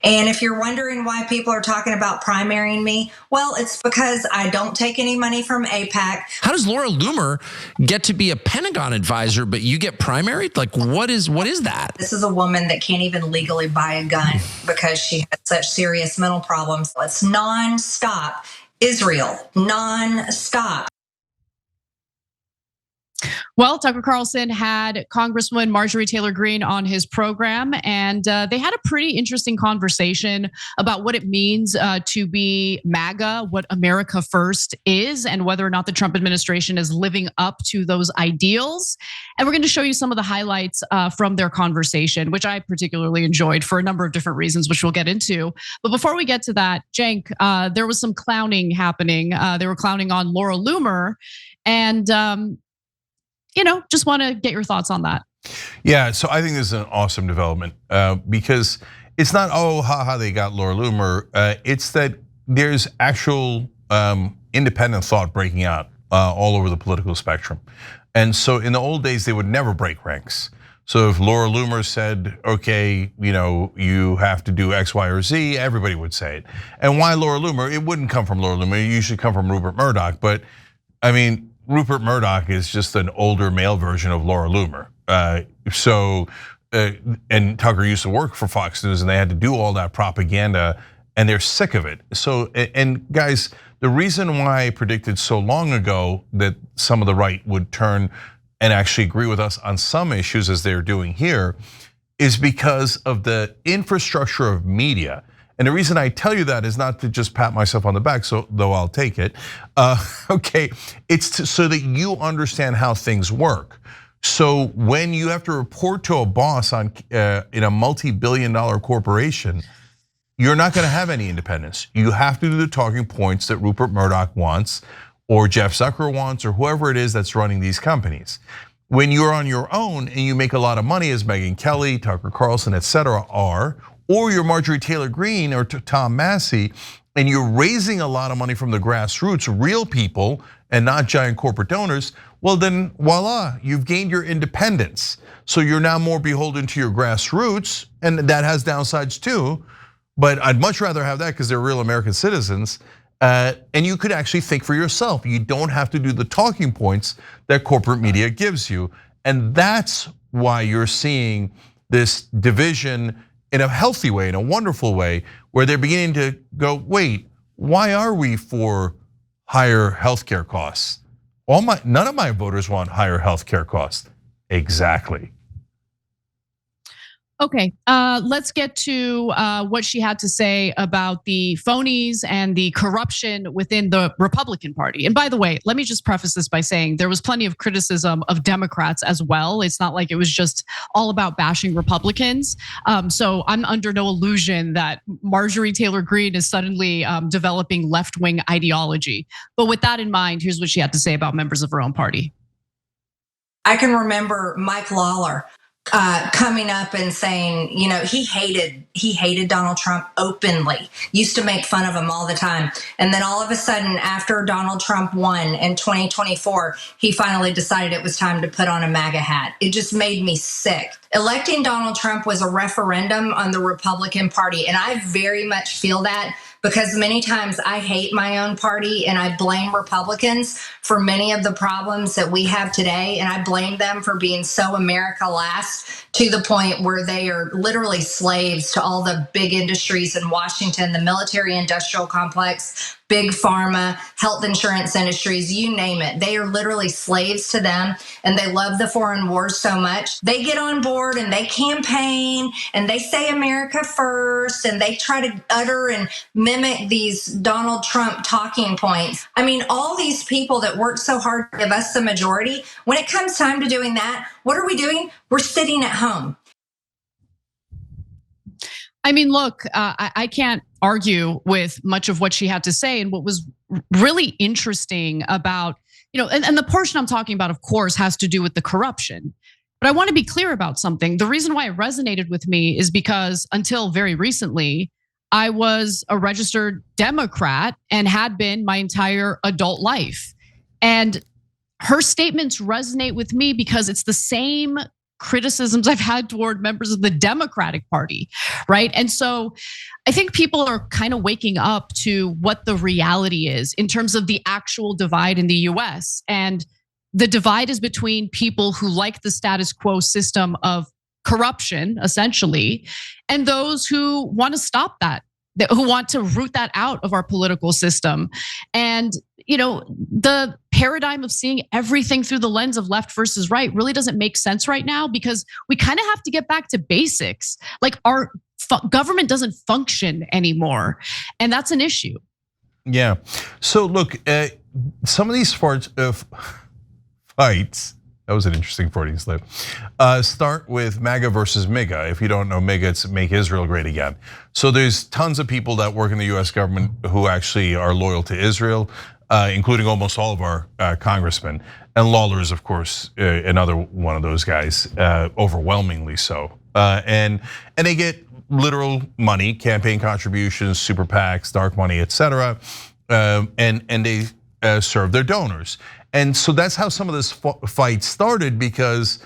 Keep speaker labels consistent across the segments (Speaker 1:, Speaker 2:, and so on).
Speaker 1: And if you're wondering why people are talking about primarying me, well, it's because I don't take any money from AIPAC.
Speaker 2: How does Laura Loomer get to be a Pentagon advisor, but you get primaried? Like, what is that?
Speaker 1: This is a woman that can't even legally buy a gun because she had such serious mental problems. It's nonstop. Israel, nonstop.
Speaker 3: Well, Tucker Carlson had Congresswoman Marjorie Taylor Greene on his program, and they had a pretty interesting conversation about what it means to be MAGA, what America First is, and whether or not the Trump administration is living up to those ideals. And we're going to show you some of the highlights from their conversation, which I particularly enjoyed for a number of different reasons, which we'll get into. But before we get to that, Cenk, there was some clowning happening. They were clowning on Laura Loomer, and just want to get your thoughts on that.
Speaker 4: Yeah, so I think this is an awesome development because it's not, oh, haha, they got Laura Loomer. It's that there's actual independent thought breaking out all over the political spectrum. And so in the old days, they would never break ranks. So if Laura Loomer said, okay, you have to do X, Y, or Z, everybody would say it. And why Laura Loomer? It wouldn't come from Laura Loomer. It usually come from Rupert Murdoch. But I mean, Rupert Murdoch is just an older male version of Laura Loomer. And Tucker used to work for Fox News and they had to do all that propaganda and they're sick of it. So, and guys, the reason why I predicted so long ago that some of the right would turn and actually agree with us on some issues as they're doing here is because of the infrastructure of media. And the reason I tell you that is not to just pat myself on the back, so though I'll take it. Okay, it's so that you understand how things work. So when you have to report to a boss in a multi-billion-dollar corporation, you're not going to have any independence. You have to do the talking points that Rupert Murdoch wants, or Jeff Zucker wants, or whoever it is that's running these companies. When you're on your own and you make a lot of money, as Megyn Kelly, Tucker Carlson, et cetera, are, or you're Marjorie Taylor Greene or Tom Massey, and you're raising a lot of money from the grassroots, real people, and not giant corporate donors, well then voila, you've gained your independence. So you're now more beholden to your grassroots, and that has downsides too. But I'd much rather have that because they're real American citizens. And you could actually think for yourself. You don't have to do the talking points that corporate media gives you. And that's why you're seeing this division in a healthy way, in a wonderful way, where they're beginning to go, wait, why are we for higher healthcare costs? None of my voters want higher healthcare costs. Exactly.
Speaker 3: Okay, let's get to what she had to say about the phonies and the corruption within the Republican Party. And by the way, let me just preface this by saying there was plenty of criticism of Democrats as well. It's not like it was just all about bashing Republicans. So I'm under no illusion that Marjorie Taylor Greene is suddenly developing left-wing ideology. But with that in mind, here's what she had to say about members of her own party.
Speaker 1: I can remember Mike Lawler coming up and saying, he hated Donald Trump openly, used to make fun of him all the time. And then all of a sudden, after Donald Trump won in 2024, he finally decided it was time to put on a MAGA hat. It just made me sick. Electing Donald Trump was a referendum on the Republican Party. And I very much feel that, because many times I hate my own party and I blame Republicans for many of the problems that we have today. And I blame them for being so America last, to the point where they are literally slaves to all the big industries in Washington, the military industrial complex, big pharma, health insurance industries, you name it. They are literally slaves to them, and they love the foreign wars so much. They get on board and they campaign and they say America first, and they try to utter and mimic these Donald Trump talking points. I mean, all these people that work so hard to give us the majority, when it comes time to doing that, what are we doing? We're sitting at home.
Speaker 3: I mean, look, I can't argue with much of what she had to say. And what was really interesting about, and the portion I'm talking about, of course, has to do with the corruption. But I want to be clear about something. The reason why it resonated with me is because until very recently, I was a registered Democrat and had been my entire adult life. And her statements resonate with me because it's the same criticisms I've had toward members of the Democratic Party, right? And so I think people are kind of waking up to what the reality is in terms of the actual divide in the US. And the divide is between people who like the status quo system of corruption, essentially, and those who want to stop that, who want to root that out of our political system. And the paradigm of seeing everything through the lens of left versus right really doesn't make sense right now, because we kind of have to get back to basics. Like, our government doesn't function anymore, and that's an issue.
Speaker 4: Yeah. So look, some of these fights, that was an interesting Freudian slip, start with MAGA versus MAGA. If you don't know MAGA, it's Make Israel Great Again. So there's tons of people that work in the US government who actually are loyal to Israel, including almost all of our congressmen. And Lawler is, of course, another one of those guys, overwhelmingly so. And they get literal money, campaign contributions, super PACs, dark money, etc. And they serve their donors. And so that's how some of this fight started, because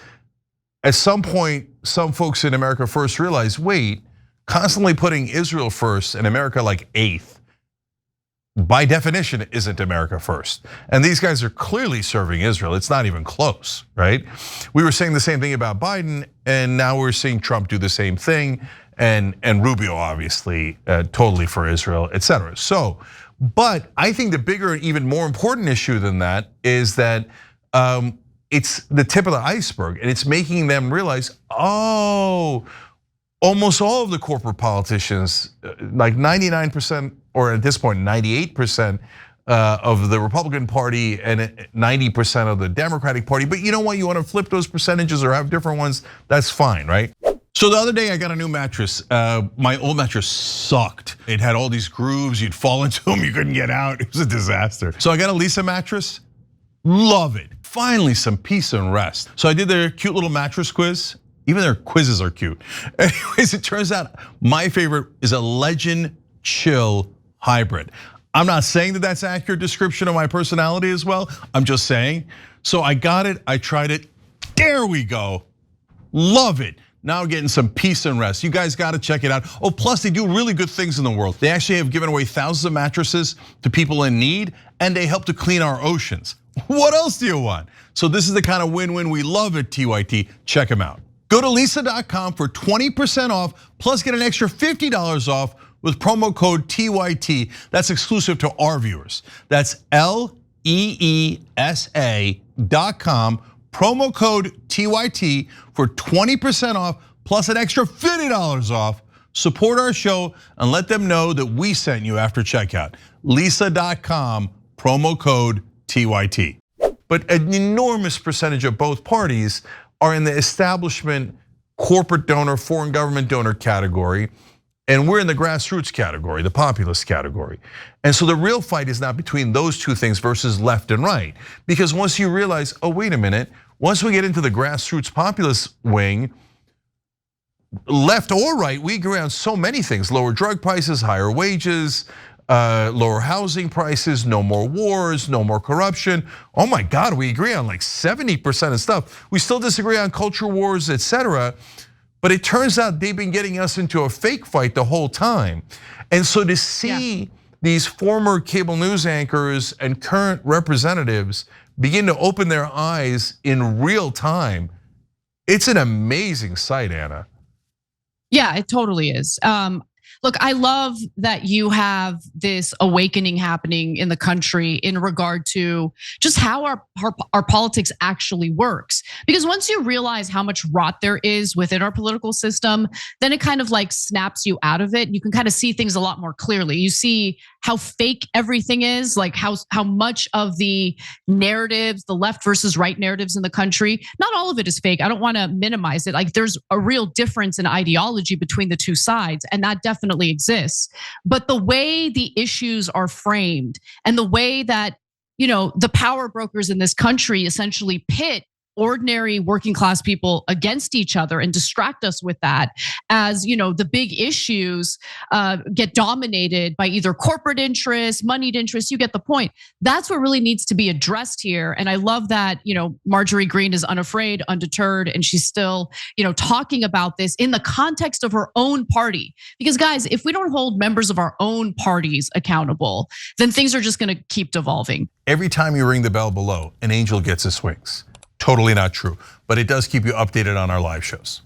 Speaker 4: at some point, some folks in America First realized, wait, constantly putting Israel first and America like eighth, by definition, isn't America first. And these guys are clearly serving Israel. It's not even close, right? We were saying the same thing about Biden, and now we're seeing Trump do the same thing, and Rubio, obviously, totally for Israel, etc. So, but I think the bigger and even more important issue than that is that it's the tip of the iceberg, and it's making them realize, oh, almost all of the corporate politicians, like 99%, or at this point 98% of the Republican Party and 90% of the Democratic Party. But you know what? You want to flip those percentages or have different ones, that's fine, right? So the other day I got a new mattress. My old mattress sucked. It had all these grooves, you'd fall into them, you couldn't get out. It was a disaster. So I got a Lisa mattress, love it. Finally some peace and rest. So I did their cute little mattress quiz. Even their quizzes are cute. Anyways, it turns out my favorite is a Legend Chill Hybrid. I'm not saying that that's an accurate description of my personality as well. I'm just saying. So I got it, I tried it. There we go, love it. Now we're getting some peace and rest. You guys gotta check it out. Oh, plus they do really good things in the world. They actually have given away thousands of mattresses to people in need, and they help to clean our oceans. What else do you want? So this is the kind of win-win we love at TYT. Check them out. Go to Lisa.com for 20% off, plus get an extra $50 off with promo code TYT. That's exclusive to our viewers. That's LEESA.com. Promo code TYT for 20% off, plus an extra $50 off. Support our show and let them know that we sent you after checkout. Lisa.com, promo code TYT. But an enormous percentage of both parties are in the establishment corporate donor, foreign government donor category. And we're in the grassroots category, the populist category. And so the real fight is not between those two things versus left and right. Because once you realize, oh, wait a minute, once we get into the grassroots populist wing, left or right, we agree on so many things: lower drug prices, higher wages, lower housing prices, no more wars, no more corruption. Oh my God, we agree on like 70% of stuff. We still disagree on culture wars, etc. But it turns out they've been getting us into a fake fight the whole time. And so to see these former cable news anchors and current representatives begin to open their eyes in real time, it's an amazing sight, Anna.
Speaker 3: Yeah, it totally is. Look, I love that you have this awakening happening in the country in regard to just how our politics actually works. Because once you realize how much rot there is within our political system, then it kind of like snaps you out of it. You can kind of see things a lot more clearly. You see how fake everything is, like how much of the narratives, the left versus right narratives in the country, not all of it is fake. I don't want to minimize it. Like, there's a real difference in ideology between the two sides, and that definitely exists. But the way the issues are framed and the way that, the power brokers in this country essentially pit ordinary working class people against each other and distract us with that as the big issues get dominated by either corporate interests, moneyed interests. You get the point. That's what really needs to be addressed here. And I love that Marjorie Greene is unafraid, undeterred, and she's still talking about this in the context of her own party. Because guys, if we don't hold members of our own parties accountable, then things are just going to keep devolving.
Speaker 4: Every time you ring the bell below, an angel gets his wings. Totally not true, but it does keep you updated on our live shows.